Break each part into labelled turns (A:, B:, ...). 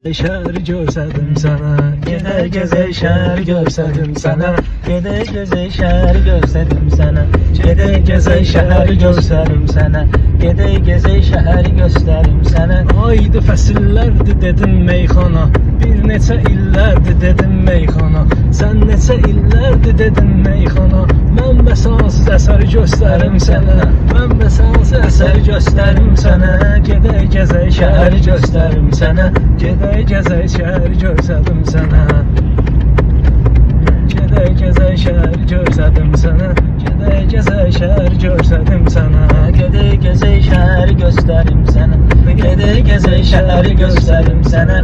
A: Şəhər görsədim sənə, gedək gəzək şəhər görsədim sənə, gedək gəzək şəhər görsədim sənə, gedək gəzək şəhər görsədim sənə, gedək gəzək şəhər göstərim sənə. Aydı fəsillərdir dedim meyxana, bir neçə illərdir dedim meyxana, sən neçə illərdir dedim meyxana. Mən bəsansız əsər göstərim sənə, mən bəsansız əsər göstərim sənə, gedək gəzək şəhər göstərim sənə, gedək gəzək şəhər göstərim sənə, gedək gəzək şəhər göstərim sənə, gedək gəzək şəhər göstərim sənə, gedək gəzək şəhər göstərim sənə, gedək gəzək şəhər göstərim sənə.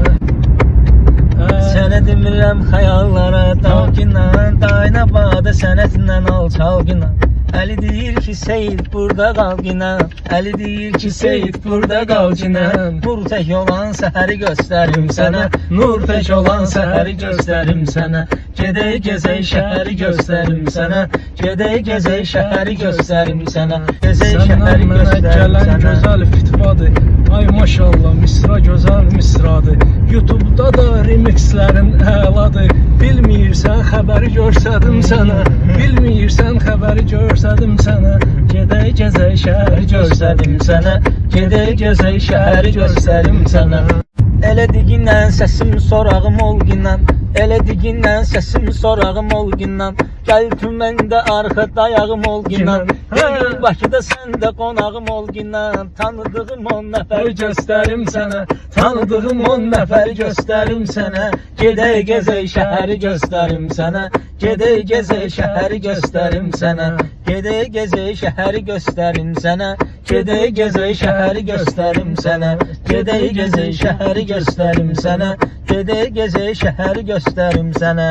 A: Sənə demirəm xəyallara dalginan, dayna badə sənətindən alçalginan. Əli deyir ki Seyid burada qal ginan, Əli deyir ki Seyid burada qal ginan. Nur tək olan səhəri göstərim sənə, nur tək olan səhəri göstərim sənə, gedək gəzək şəhəri göstərim sənə, gedək gəzək şəhəri göstərim sənə, gəzək şəhəri göstərim sənə. Gözəl fitvadır, ay maşallah misra gözəl misradır. YouTube'da da remixlərin əladır. Bilmirsən xəbəri göstərim sənə, bilmirsən xəbəri göstərim sənə, gedək gəzək şəhəri göstərim sənə, gedək gəzək şəhəri göstərim sənə. Elə digindən səsim sorağım olginan, elə digindən səsim sorağım olginan, gəl tüməndə arxa dayağım olginan, bir Bakıda səndə qonağım olginan, tanıdığım 10 nəfər göstərim sənə, tanıdığım 10 nəfər göstərim sənə, gedək gəzək şəhəri göstərim sənə, gedək gəzək şəhəri göstərim sənə, gedək gəzək şəhəri göstərim sənə, gedək gəzək şəhəri göstərim sənə, gedək gəzək şəhəri göstərim sənə, gedək gəzək şəhəri göstərim sənə.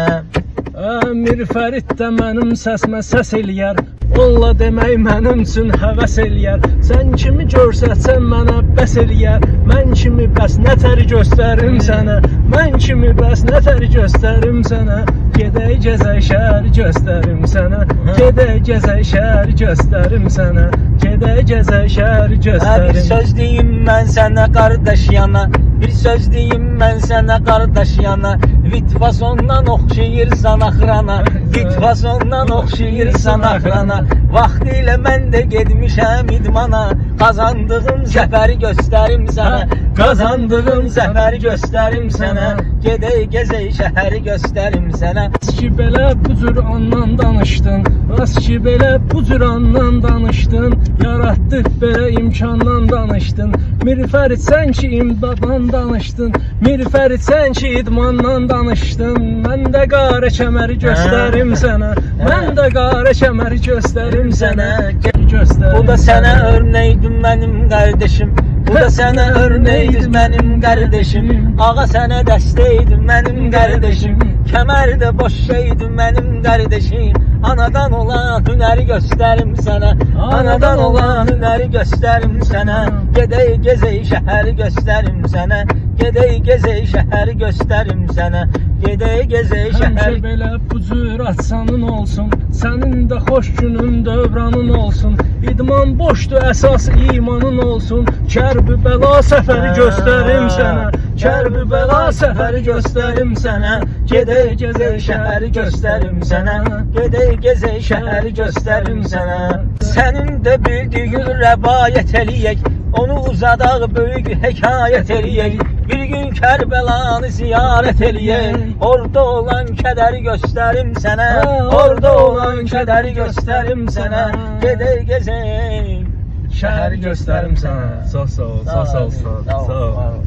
A: Əmir Fərid də mənim səsimə səs eləyər, onunla demək mənim üçün həvəs eləyər. Sən kimi görsətsən mənə bəs eləyər, mən kimi bəs nətəri göstərim sənə, mən kimi bəs nətəri göstərim sənə, gedək gəzək şəhəri göstərim sənə, gedək gəzək şəhəri göstərim sənə, gedək gəzək şəhəri göstərim. Bir söz deyim mən sənə qardaş yana, bir söz deyim mən sənə qardaş yana, vitvasondan oxşayırsan axrana, vitvasondan oxşayırsan axrana. Vaxtilə mən də getmişəm idmana, qazandığım zəfəri göstərim sənə, qazandığım zəfəri göstərim sənə, gedək gəzək şəhəri göstərim sənə. Rast ki belə bu cür andan danışdın, rast ki belə bu cür andan danışdın, yaratdıq belə imkandan danışdın. Mir Fərid sən ki imdaddan danışdın, Mir Fərid sən ki idmandan danışdın. Mən də qarə kəməri göstərim sənə, mən də qarə kəməri göstərim sənə, göstərim. Bu da sənə örnəkdir mənim qardaşım, bu da sənə örnəkdir mənim qardaşım, ağa sənə dəstəkdir mənim qardaşım, kəmər də boş şeydir mənim qardaşım. Anadan olan hünəri göstərim sənə, anadan olan hünəri göstərim sənə, gedək gəzək şəhəri göstərim sənə, gedək gəzək şəhəri göstərim sənə, gedək gəzək şəhəri. Belə bu cür açsanın olsun, sənin də xoş günün dövranın olsun, idman boşdur əsas imanın olsun, kərb-i bəla səfəri göstərim sənə, kərb-i bəla səfəri göstərim sənə, gedək gəzək şəhəri göstərim sənə, gedək gəzək şəhəri göstərim sənə. Sənin də bildiyin rəvayət eləyək, onu uzadaq böyük hekayət eləyək, bir gün Kərbəlanı ziyarət eləyək, orada olan kədəri göstərim sənə, orada olan kədəri göstərim sənə, gedək gəzək şəhəri göstərim sənə. Sağ ol, sağ ol, sağ ol.